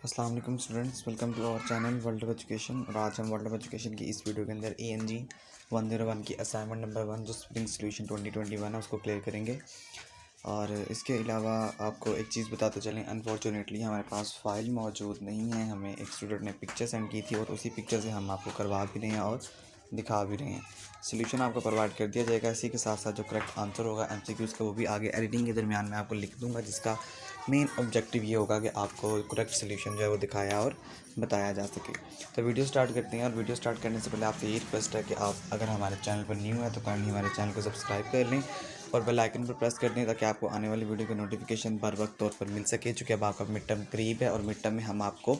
अस्सलाम वालेकुम students, welcome to our channel world of education. और आज हम वर्ल्ड ऑफ एजुकेशन की इस वीडियो के अंदर ANG 101 की असाइनमेंट नंबर 1 जो स्प्रिंग सोल्यूशन 2021 है उसको क्लियर करेंगे। और इसके अलावा आपको एक चीज़ बताते चलें, अनफॉर्चुनेटली हमारे पास फ़ाइल मौजूद नहीं है। हमें एक स्टूडेंट ने पिक्चर सेंड की थी और उसी पिक्चर से हम आपको करवा भी रहे हैं और दिखा भी रहे हैं। सोल्यूशन आपको प्रोवाइड कर दिया जाएगा। इसी के साथ साथ जो करेक्ट आंसर होगा MCQs का वो भी आगे एडिटिंग के दरमियान मैं आपको लिख दूंगा, जिसका मेन ऑब्जेक्टिव ये होगा कि आपको करेक्ट सोल्यूशन जो है वो दिखाया और बताया जा सके। तो वीडियो स्टार्ट करते हैं। और वीडियो स्टार्ट करने से पहले आपसे ये रिक्वेस्ट है कि आप अगर हमारे चैनल पर न्यू है तो काइंडली हमारे चैनल को सब्सक्राइब कर लें और बेल आइकन पर प्रेस कर दें ताकि आपको आने वाली वीडियो की नोटिफिकेशन बर वक्त तौर पर मिल सके। चूँकि अब आपका मिड टर्म करीब है और मिड टर्म में हम आपको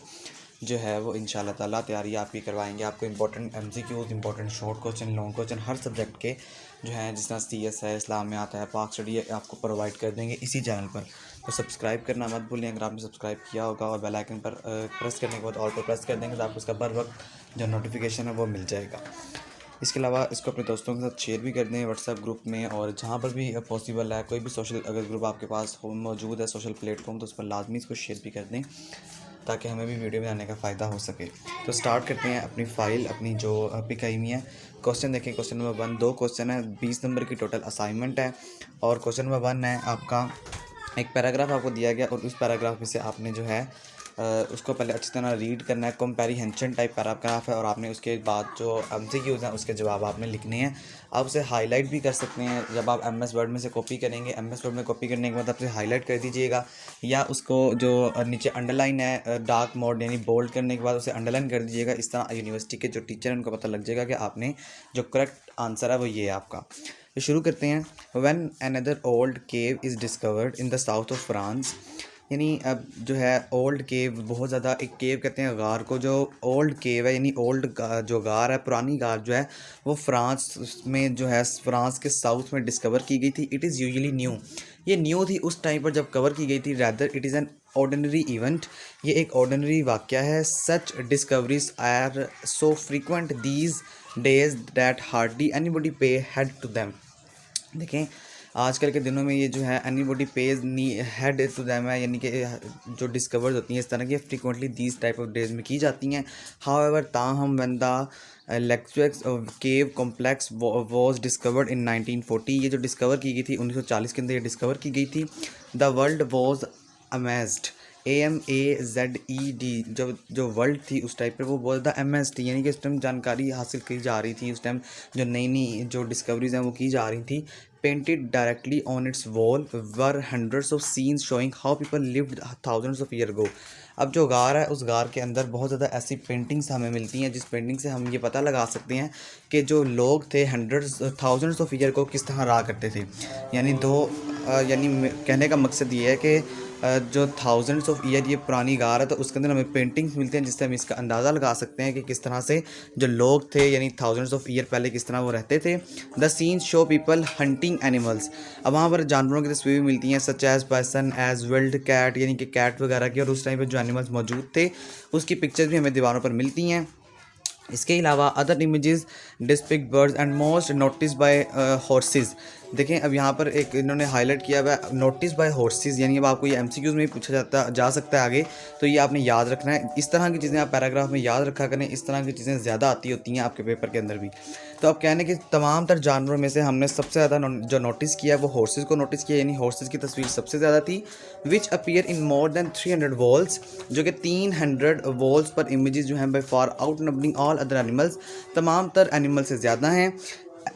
जो है वो इंशाल्लाह ताला तैयारी आपकी करवाएंगे। आपको important MCQs, important short question, long question हर सब्जेक्ट के जो हैं, जिस तरह CS है, इस्लाम में आता है, पाक स्टडी है, आपको प्रोवाइड कर देंगे इसी चैनल पर। तो सब्सक्राइब करना मत भूलें अगर आपने सब्सक्राइब किया होगा, और बेल आइकन पर प्रेस करने के बाद ऑल पर प्रेस कर देंगे तो आपको उसका बर वक्त जो नोटिफिकेशन है वो मिल जाएगा। इसके अलावा इसको अपने दोस्तों के साथ शेयर भी कर दें व्हाट्सएप ग्रुप में, और जहाँ पर भी पॉसिबल है कोई भी सोशल अगर ग्रुप आपके पास हो मौजूद है सोशल प्लेटफॉर्म, तो उस पर लाजमी इसको शेयर भी कर दें ताकि हमें भी वीडियो बनाने का फ़ायदा हो सके। तो स्टार्ट करते हैं अपनी फ़ाइल, अपनी जो पिक आई हुई है। क्वेश्चन देखें, क्वेश्चन नंबर 1 दो क्वेश्चन है, 20 नंबर की टोटल असाइनमेंट है। और क्वेश्चन नंबर 1 है आपका, एक पैराग्राफ आपको दिया गया और उस पैराग्राफ में से आपने जो है उसको पहले अच्छी तरह रीड करना है। कंपैरिजन टाइप पैराग्राफ है और आपने उसके बाद जो MCQs हैं उसके जवाब आपने लिखने हैं। आप उसे हाईलाइट भी कर सकते हैं। जब आप MS वर्ड में से कॉपी करेंगे, MS वर्ड में कॉपी करने के बाद आप उसे हाईलाइट कर दीजिएगा, या उसको जो नीचे अंडरलाइन है डार्क मोड यानी बोल्ड करने के बाद उसे अंडरलाइन कर दीजिएगा। इस तरह यूनिवर्सिटी के जो टीचर हैं उनको पता लग जाएगा कि आपने जो करेक्ट आंसर है वो ये है आपका। तो शुरू करते हैं। When another old cave is discovered in the south of France, यानी अब जो है ओल्ड केव, बहुत ज़्यादा एक केव कहते हैं गार को, जो ओल्ड केव है यानी ओल्ड जो गार है, पुरानी गार जो है वो फ्रांस में जो है फ्रांस के साउथ में डिस्कवर की गई थी। इट इज़ यूजुअली न्यू, ये न्यू थी उस टाइम पर जब कवर की गई थी। Rather it is an ordinary event, ये एक ऑर्डिनरी वाक़या है। Such discoveries are so frequent these days that hardly anybody pay heed to them. देखें, आजकल के दिनों में ये जो है एनीबॉडी पेज नी हेड टू दैम है, यानी कि जो डिस्कवर्ड होती हैं इस तरह की frequently these type of days में की जाती हैं। हाउएवर ताहम when the Lascaux cave complex was discovered in 1940, ये जो डिस्कवर की गई थी 1940 के अंदर ये डिस्कवर की गई थी। The world was amazed, AMAZED, जो वर्ल्ड थी उस टाइप पर वो बहुत ज़्यादा अमेज्ड थी, यानी कि उस टाइम जानकारी हासिल की जा रही थी। उस टाइम जो नई नई जो डिस्कवरीज हैं वो की जा रही थी। Painted directly on its wall were hundreds of scenes showing how people lived thousands of years ago। अब जो गार है उस गार के अंदर बहुत ज़्यादा ऐसी पेंटिंग्स हमें मिलती हैं जिस पेंटिंग से हम ये पता लगा सकते हैं कि जो लोग थे हंड्रेड्स थाउजेंड्स ऑफ ईयर को किस तरह रहा करते थे। यानी यानी कहने का मकसद ये है कि जो थाउजेंड्स ऑफ ईयर ये पुरानी गार है तो उसके अंदर हमें पेंटिंग्स मिलती हैं जिससे हम इसका अंदाज़ा लगा सकते हैं कि किस तरह से जो लोग थे यानी थाउजेंड्स ऑफ ईयर पहले किस तरह वो रहते थे। The scenes show people hunting animals, अब वहाँ पर जानवरों की तस्वीरें भी मिलती हैं, such as person as wild cat, यानी कि कैट वगैरह की, और उस टाइम पर जो एनिमल्स मौजूद थे उसकी पिक्चर्स भी हमें दीवारों पर मिलती हैं। इसके अलावा other images depict birds and most noticeably horses. देखें, अब यहाँ पर एक इन्होंने हाईलाइट किया हुआ है नोटिस बाय हॉर्सेस, यानी अब आपको ये MCQs में भी पूछा जा सकता है आगे, तो ये आपने याद रखना है। इस तरह की चीज़ें आप पैराग्राफ में याद रखा करें, इस तरह की चीज़ें ज़्यादा आती होती हैं आपके पेपर के अंदर भी। तो अब कहने कि तमाम तर जानवरों में से हमने सबसे ज़्यादा जो नोटिस किया वो हॉर्सेस को नोटिस किया, यानी हॉर्सेस की तस्वीर सबसे ज़्यादा थी। Which appear in more than 300 walls, जो कि 300 वॉल्स पर इमेजेस जो हैं by far outnumbering all other animals, तमाम तर एनिमल से ज़्यादा हैं।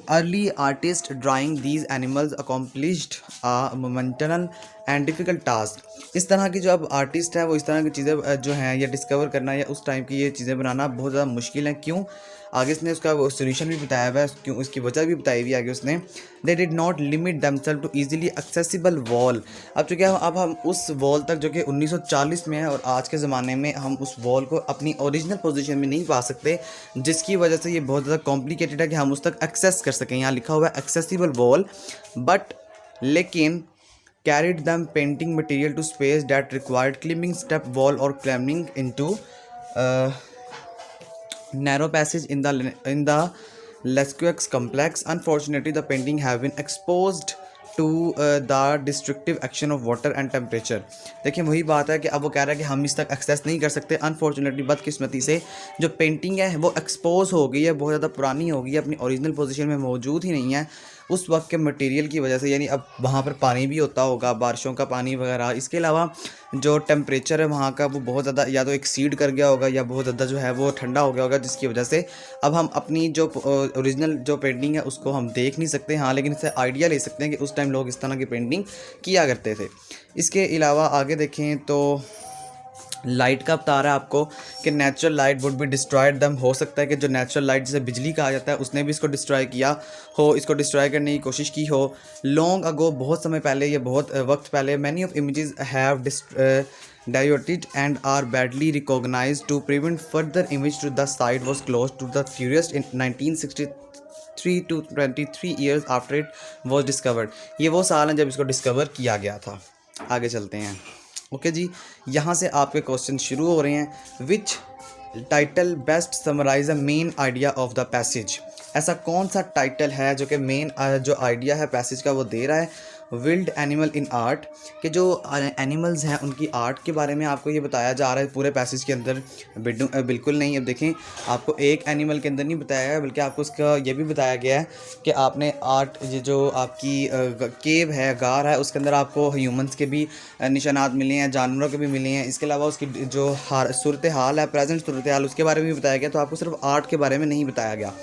Early artist drawing these animals accomplished a monumental and difficult task. इस तरह की जो अब आर्टिस्ट है वो इस तरह की चीज़ें जो हैं या डिस्कवर करना या उस टाइम की ये चीज़ें बनाना बहुत ज़्यादा मुश्किल है। क्यों? आगे उसने उसका वो सोल्यूशन भी बताया हुआ है, क्यों उसकी वजह भी बताई हुई है आगे उसने। They did not limit themselves to easily accessible wall, अब चूँकि अब हम उस वॉल तक जो कि 1940 में है और आज के ज़माने में हम उस वॉल को अपनी ओरिजिनल पोजीशन में नहीं पा सकते, जिसकी वजह से ये बहुत ज़्यादा कॉम्प्लिकेटेड है कि हम उस तक एक्सेस कर सकें। यहाँ लिखा हुआ है एक्सेसिबल वॉल, बट लेकिन carried them painting material to space that required climbing step wall or climbing into uh, narrow passage in the Lesqueux complex. Unfortunately, the painting have been exposed to the destructive action of water and temperature. देखिए वही बात है कि अब वो कह रहा है कि हम इस तक एक्सेस नहीं कर सकते। अनफॉर्चुनेटली बदकिस्मती से जो पेंटिंग है वो एक्सपोज हो गई है, बहुत ज़्यादा पुरानी हो गई है, अपनी ओरिजिनल पोजीशन में मौजूद ही नहीं है उस वक्त के मटेरियल की वजह से। यानी अब वहाँ पर पानी भी होता होगा, बारिशों का पानी वगैरह। इसके अलावा जो टेम्परेचर है वहाँ का वो बहुत ज़्यादा या तो एक्सीड कर गया होगा या बहुत ज़्यादा जो है वो ठंडा हो गया होगा, जिसकी वजह से अब हम अपनी जो ओरिजिनल जो पेंटिंग है उसको हम देख नहीं सकते। हाँ, लेकिन इससे आइडिया ले सकते हैं कि उस टाइम लोग इस तरह की पेंटिंग किया करते थे। इसके अलावा आगे देखें तो लाइट का बता रहा है आपको कि natural light would be destroyed दम। हो सकता है कि जो नेचुरल लाइट जिसे बिजली कहा जाता है उसने भी इसको डिस्ट्रॉय किया हो, इसको डिस्ट्रॉय करने की कोशिश की हो। लॉन्ग अगो, बहुत समय पहले, ये बहुत वक्त पहले, many of images have diverted and are badly recognized to prevent further image to the site was closed to the tourist in 1963 to 23 years after it was discovered। ये वो साल है जब इसको डिस्कवर किया गया था। आगे चलते हैं। ओके जी, यहाँ से आपके क्वेश्चन शुरू हो रहे हैं। Which title best summarize the main idea of the passage. ऐसा कौन सा टाइटल है जो कि मेन जो आइडिया है पैसेज का वो दे रहा है। विल्ड एनिमल इन आर्ट, के जो एनिमल्स हैं उनकी आर्ट के बारे में आपको ये बताया जा रहा है पूरे पैसेज के अंदर। बिल्कुल नहीं। अब देखें, आपको एक एनिमल के अंदर नहीं बताया गया, बल्कि आपको उसका ये भी बताया गया है कि आपने आर्ट, ये जो आपकी केव है, गार है, उसके अंदर आपको ह्यूमंस के भी निशानात मिले हैं, जानवरों के भी मिले हैं। इसके अलावा उसकी जो सूरत हाल है, प्रेजेंट सूरत हाल, उसके बारे में भी बताया गया। तो आपको सिर्फ आर्ट के बारे में नहीं बताया गया।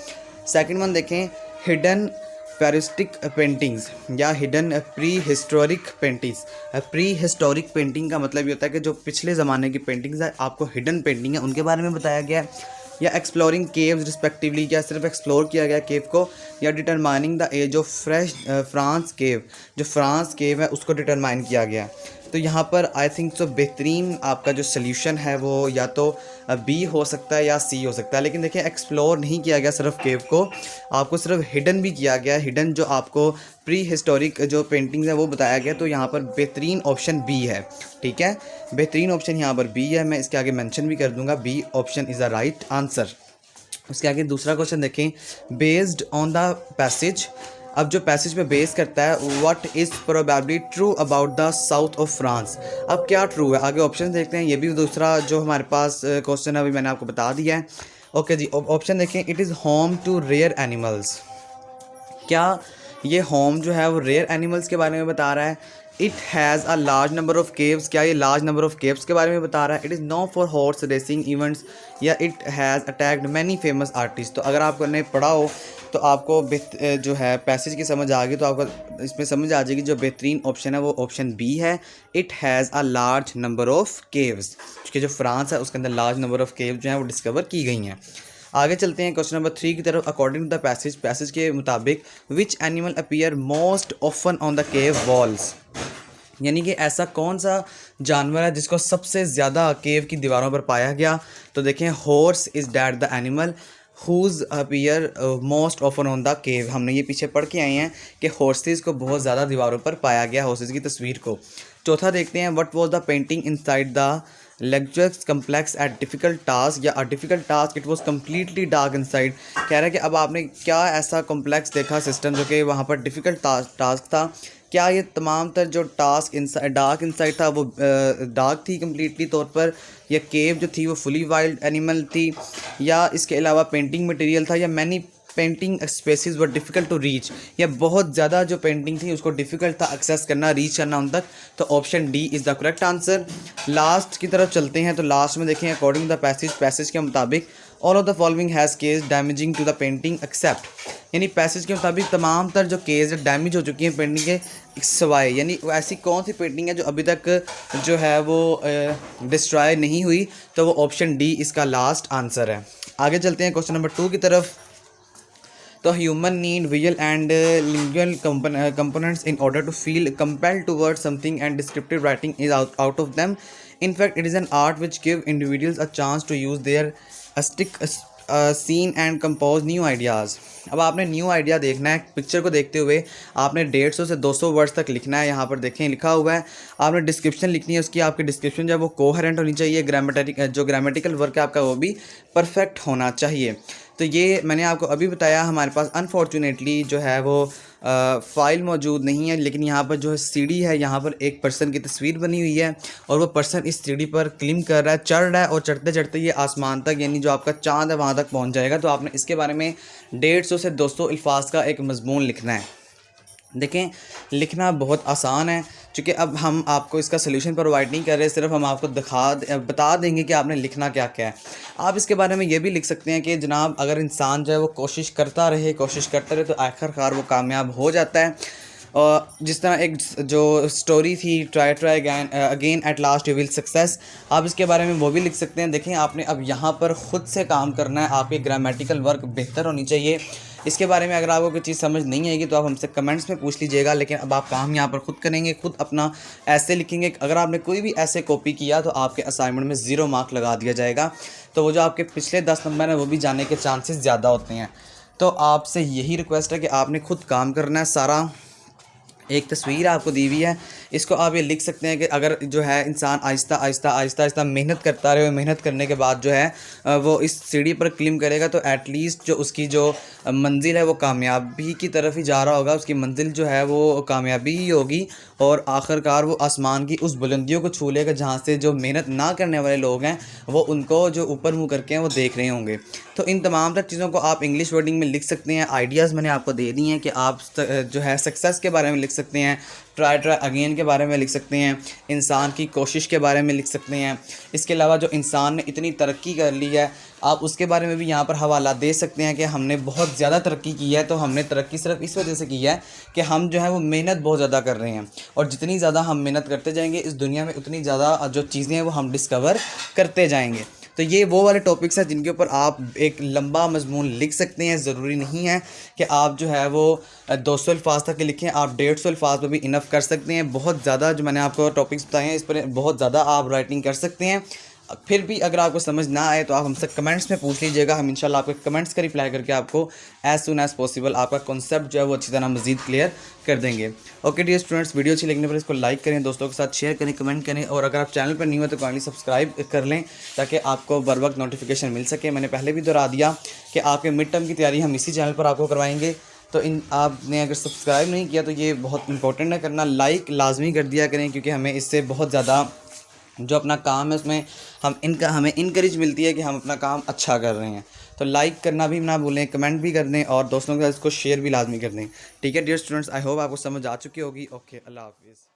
सेकेंड वन देखें, हिडन प्रेस्टिक पेंटिंग्स या hidden pre historic paintings. Pre historic painting का मतलब ये होता है कि जो पिछले ज़माने की पेंटिंग्स है, आपको हिडन पेंटिंग है उनके बारे में बताया गया है। या एक्सप्लोरिंग केव्स रिस्पेक्टिवली, क्या सिर्फ एक्सप्लोर किया गया केव को, या determining the age of France cave, जो फ्रांस केव है उसको डिटरमाइन किया गया। तो यहाँ पर आई थिंक सो बेहतरीन आपका जो सल्यूशन है वो या तो बी हो सकता है या सी हो सकता है। लेकिन देखिए, एक्सप्लोर नहीं किया गया सिर्फ केव को, आपको सिर्फ हिडन भी किया गया। हिडन जो आपको प्री हिस्टोरिक जो पेंटिंग्स है वो बताया गया। तो यहाँ पर बेहतरीन ऑप्शन बी है। ठीक है, बेहतरीन ऑप्शन यहाँ पर बी है। मैं इसके आगे मेंशन भी कर दूंगा, B option is the right answer. उसके आगे दूसरा क्वेश्चन देखें, बेस्ड ऑन द पैसेज। अब जो पैसेज पे बेस करता है, what is probably true about the south of France. अब क्या ट्रू है, आगे ऑप्शन देखते हैं। ये भी दूसरा जो हमारे पास क्वेश्चन है अभी मैंने आपको बता दिया है। ओके जी, ऑप्शन देखें, it is home to rare animals. क्या ये होम जो है वो रेयर एनिमल्स के बारे में बता रहा है। It has a large number of caves, क्या ये लार्ज नंबर ऑफ केव्स के बारे में बता रहा है। It is known for horse racing events, या it has attacked many famous artist. तो अगर आपने पढ़ा हो तो आपको जो है पैसेज की समझ आ गई, तो आपको इसमें समझ आ जाएगी जो बेहतरीन ऑप्शन है वो ऑप्शन बी है। It has a large number of caves, क्योंकि जो फ्रांस है उसके अंदर लार्ज नंबर ऑफ केव्स जो हैं वो डिस्कवर की गई हैं। आगे चलते हैं क्वेश्चन नंबर 3 की तरफ। अकॉर्डिंग टू द पैसेज के मुताबिक which animal appear most often on the cave walls. यानी कि ऐसा कौन सा जानवर है जिसको सबसे ज़्यादा केव की दीवारों पर पाया गया। तो देखें, horse is that the animal whose appear most often on the cave. हमने ये पीछे पढ़ के आए हैं कि हॉर्सेस को बहुत ज़्यादा दीवारों पर पाया गया, हॉर्सेस की तस्वीर को। चौथा देखते हैं, what was the painting inside the luxurious complex at difficult task, या a difficult task it was completely dark inside. कह रहा है कि अब आपने क्या ऐसा कॉम्प्लेक्स देखा सिस्टम जो कि वहाँ पर डिफ़िकल्ट टास्क था। क्या ये तमाम तर जो टास्क डार्क इनसाइड था वो डार्क थी कम्प्लीटली तौर पर, या केव जो थी वो फुली वाइल्ड एनिमल थी, या इसके अलावा पेंटिंग मटेरियल था, या many painting spaces were difficult to reach, या बहुत ज़्यादा जो पेंटिंग थी उसको डिफ़िकल्ट था एक्सेस करना, रीच करना उन तक। तो option D is the correct answer. Last की तरफ चलते हैं। तो लास्ट में देखें, अकॉर्डिंग टू द पैसेज के मुताबिक all of the following has caused damaging to the painting except. यानी पैसेज के मुताबिक तमाम तर जो केस डैमेज हो चुकी हैं पेंटिंग के सिवाय, यानी ऐसी कौन सी पेंटिंग है जो अभी तक जो है वो डिस्ट्रॉय नहीं हुई। तो वो ऑप्शन डी इसका लास्ट आंसर है। आगे चलते हैं क्वेश्चन नंबर 2 की तरफ। तो human need visual and lingual components in order to feel compelled toward something, and descriptive writing is out of them. In fact, it is an art which give individuals a chance to use their artistic scene and compose new ideas। अब आपने new idea देखना है। Picture को देखते हुए आपने 150 से 200 words तक लिखना है। यहाँ पर देखें लिखा हुआ है। आपने डिस्क्रिप्शन लिखनी है उसकी। आपकी डिस्क्रिप्शन जो है वो कोहेरेंट होनी चाहिए। ग्रामेटिकल वर्क है आपका वो भी परफेक्ट होना चाहिए। तो ये मैंने आपको अभी बताया। हमारे पास अनफॉर्चुनेटली जो है वो फ़ाइल मौजूद नहीं है, लेकिन यहाँ पर जो है सीढ़ी है, यहाँ पर एक पर्सन की तस्वीर बनी हुई है और वो पर्सन इस सीढ़ी पर क्लिम कर रहा है, चढ़ रहा है और चढ़ते चढ़ते ये आसमान तक यानी जो आपका चाँद है वहाँ तक पहुँच जाएगा। तो आपने इसके बारे में 150 से 200 अल्फाज का एक मज़मून लिखना है। देखें, लिखना बहुत आसान है, क्योंकि अब हम आपको इसका सलूशन प्रोवाइड नहीं कर रहे, सिर्फ हम आपको बता देंगे कि आपने लिखना क्या क्या है। आप इसके बारे में ये भी लिख सकते हैं कि जनाब अगर इंसान जो है वो कोशिश करता रहे तो आखिरकार वो कामयाब हो जाता है। और जिस तरह एक जो स्टोरी थी try again at last you will success, आप इसके बारे में वो भी लिख सकते हैं। देखें, आपने अब यहाँ पर ख़ुद से काम करना है, आपकी ग्रामेटिकल वर्क बेहतर होनी चाहिए। इसके बारे में अगर आपको कोई चीज़ समझ नहीं आएगी तो आप हमसे कमेंट्स में पूछ लीजिएगा, लेकिन अब आप काम यहाँ पर ख़ुद करेंगे, खुद अपना ऐसे लिखेंगे। अगर आपने कोई भी ऐसे कॉपी किया तो आपके असाइनमेंट में 0 मार्क लगा दिया जाएगा। तो वो जो आपके पिछले 10 नंबर हैं वो भी जाने के चांसेस ज़्यादा होते हैं। तो आपसे यही रिक्वेस्ट है कि आपने खुद काम करना है। सारा एक तस्वीर आपको दी हुई है, इसको आप ये लिख सकते हैं कि अगर जो है इंसान आहिस्ता आहिस्ता मेहनत करता रहे, मेहनत करने के बाद जो है वो इस सीढ़ी पर क्लिम करेगा तो एटलीस्ट जो उसकी जो मंजिल है वो कामयाबी की तरफ ही जा रहा होगा। उसकी मंजिल जो है वो कामयाबी ही होगी और आखिरकार वो आसमान की उस बुलंदियों को छू लेगा जहाँ से जो मेहनत ना करने वाले लोग हैं वो उनको जो ऊपर मुँह करके हैं वो देख रहे होंगे। तो इन तमाम तर चीज़ों को आप इंग्लिश वर्डिंग में लिख सकते हैं। आइडियाज़ मैंने आपको दे दिए हैं कि आप जो है सक्सेस के बारे में लिख सकते हैं, ट्राई अगेन के बारे में लिख सकते हैं, इंसान की कोशिश के बारे में लिख सकते हैं। इसके अलावा जो इंसान ने इतनी तरक्की कर ली है आप उसके बारे में भी यहाँ पर हवाला दे सकते हैं कि हमने बहुत ज़्यादा तरक्की की है। तो हमने तरक्की सिर्फ इस वजह से की है कि हम जो है वो मेहनत बहुत ज़्यादा कर रहे हैं, और जितनी ज़्यादा हम मेहनत करते जाएंगे इस दुनिया में उतनी ज़्यादा जो चीज़ें हैं वो हम डिस्कवर करते जाएंगे। तो ये वो वाले टॉपिक्स हैं जिनके ऊपर आप एक लंबा मजमून लिख सकते हैं। ज़रूरी नहीं है कि आप जो है वो 200 अल्फाज तक लिखें, आप 150 अल्फाज पर भी इनफ कर सकते हैं। बहुत ज़्यादा जो मैंने आपको टॉपिक्स बताए हैं इस पर बहुत ज़्यादा आप राइटिंग कर सकते हैं। फिर भी अगर आपको समझ ना आए तो आप हमसे कमेंट्स में पूछ लीजिएगा, हम इंशाल्लाह आपके कमेंट्स का रिप्लाई करके आपको एज सुन एज़ पॉसिबल आपका कॉन्सेप्ट जो है वो अच्छी तरह मज़ीद क्लियर कर देंगे। ओके डियर स्टूडेंट्स, वीडियो अच्छी लगने पर इसको लाइक करें, दोस्तों के साथ शेयर करें, कमेंट करें, और अगर आप चैनल पर नहीं हो तो काइंडली सब्सक्राइब कर लें ताकि आपको बर वक्त नोटिफिकेशन मिल सके। मैंने पहले भी दोहरा दिया कि आपके मिड टर्म की तैयारी हम इसी चैनल पर आपको करवाएंगे। तो आपने अगर सब्सक्राइब नहीं किया तो ये बहुत इंपॉर्टेंट है करना, लाइक लाजमी कर दिया करें, क्योंकि हमें इससे बहुत ज़्यादा जो अपना काम है उसमें हमें इनकरेज मिलती है कि हम अपना काम अच्छा कर रहे हैं। तो लाइक करना भी ना भूलें, कमेंट भी कर दें और दोस्तों के साथ इसको शेयर भी लाजमी कर दें। ठीक है डियर स्टूडेंट्स, आई होप आपको समझ आ चुकी होगी। ओके, अल्लाह हाफिज़।